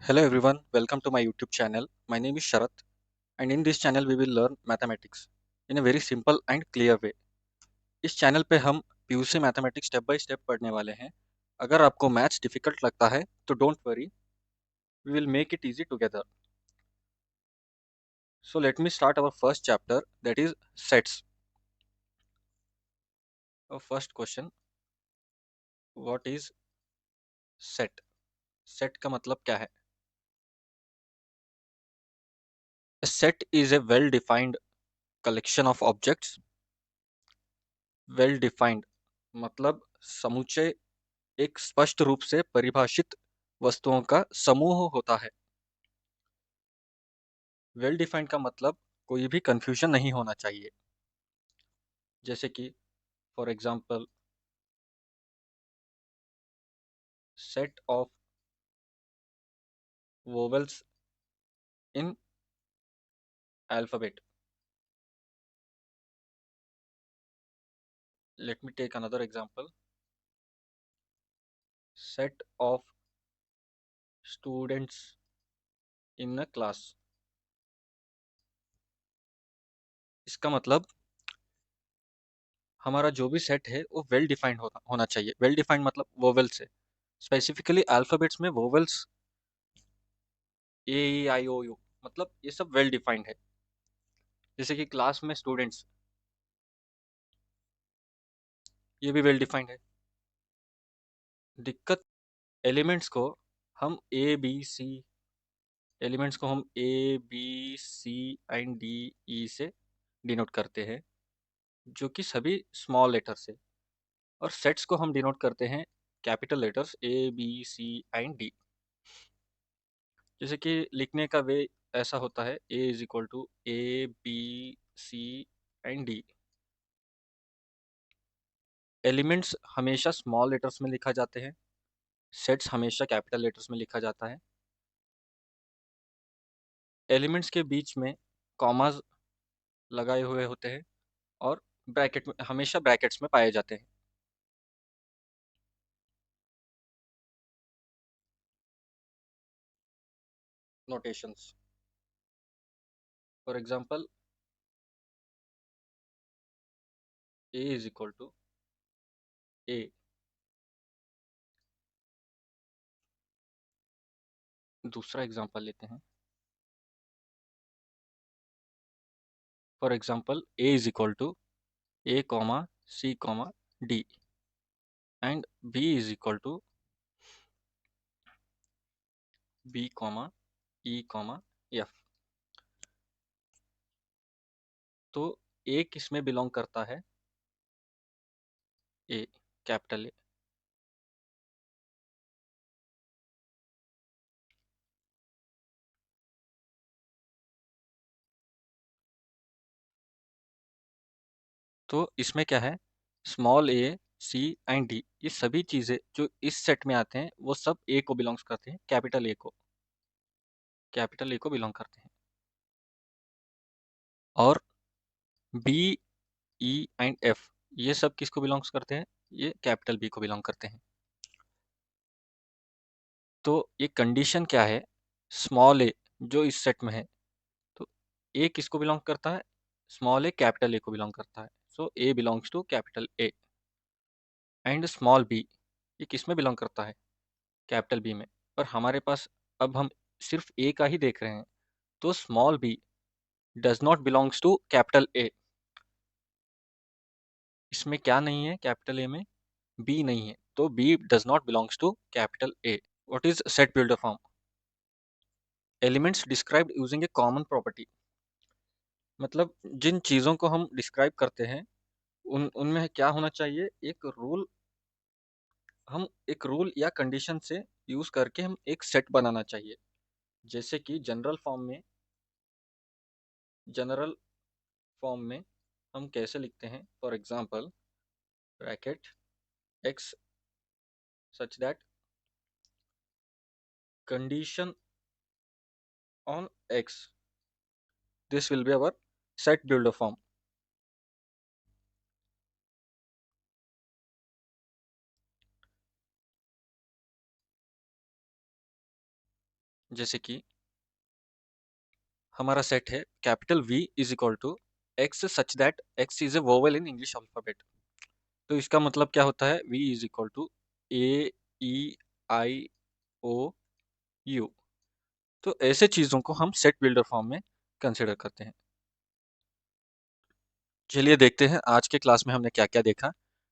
Hello everyone, welcome to my YouTube channel. My name is Sharat and in this channel we will learn mathematics in a very simple and clear way. इस channel पे हम PUC mathematics step by step पढ़ने वाले हैं. अगर आपको maths difficult लगता है तो don't worry, we will make it easy together. So let me start our first chapter, that is sets. Our first question, what is set? Set का मतलब क्या है? A set is a well defined collection of objects. Well defined मतलब समुच्चय एक स्पष्ट रूप से परिभाषित वस्तुओं का समूह होता है. वेल डिफाइंड का मतलब कोई भी कंफ्यूजन नहीं होना चाहिए. जैसे कि for example set of vowels in alphabet. Let me take another example, set of students in a class. इसका मतलब हमारा जो भी सेट है वो वेल डिफाइंड होना चाहिए. वेल डिफाइंड मतलब वोवेल से, स्पेसिफिकली अल्फाबेट्स में vowels A E I O U, मतलब ये सब वेल डिफाइंड है. जैसे कि क्लास में स्टूडेंट्स, ये भी वेल डिफाइंड है. दिक्कत एलिमेंट्स को हम A B C and D E से डिनोट करते हैं, जो कि सभी स्मॉल लेटर से. और सेट्स को हम डिनोट करते हैं capital letters A B C and D. जैसे कि लिखने का वे ऐसा होता है, A is equal to A B C and D. Elements हमेशा स्मॉल लेटर्स में लिखा जाते हैं, सेट्स हमेशा कैपिटल लेटर्स में लिखा जाता है. एलिमेंट्स के बीच में कॉमाज लगाए हुए होते हैं और ब्रैकेट में, हमेशा ब्रैकेट्स में पाए जाते हैं. Notations, for example A is equal to A. दूसरा एग्जांपल लेते हैं, for example A is equal to A comma C comma D and B is equal to B comma E comma F. तो A किस में belong करता है? A, capital A. तो इसमें क्या है, small A C and D, ये सभी चीज़ें जो इस सेट में आते हैं वो सब ए को बिलोंग्स करते हैं, कैपिटल ए को बिलोंग करते हैं. और बी ई एंड एफ, ये सब किसको बिलोंग्स करते हैं? ये कैपिटल बी को बिलोंग करते हैं. तो ये कंडीशन क्या है, स्मॉल ए जो इस सेट में है, तो ए किसको बिलोंग करता है? स्मॉल ए कैपिटल ए को बिलोंग करता है. So A belongs to capital A. And small B, ये किस में बिलोंग करता है? कैपिटल बी में. पर हमारे पास अब हम सिर्फ ए का ही देख रहे हैं, तो small B does not belongs to capital A. इसमें क्या नहीं है कैपिटल ए में? बी नहीं है, तो B does not belongs to capital A. What is set builder form? Elements described using a common property. मतलब जिन चीज़ों को हम डिस्क्राइब करते हैं उन उनमें क्या होना चाहिए, एक रूल. हम एक रूल या कंडीशन से यूज करके हम एक सेट बनाना चाहिए. जैसे कि जनरल फॉर्म में हम कैसे लिखते हैं, for example bracket X such that condition on X, this will be our set builder form. जैसे कि हमारा सेट है capital V is equal to X such that X is a vowel in English alphabet. तो इसका मतलब क्या होता है? V is equal to A E I O U। तो ऐसे चीज़ों को हम सेट बिल्डर फॉर्म में कंसिडर करते हैं। चलिए देखते हैं आज के क्लास में हमने क्या क्या देखा।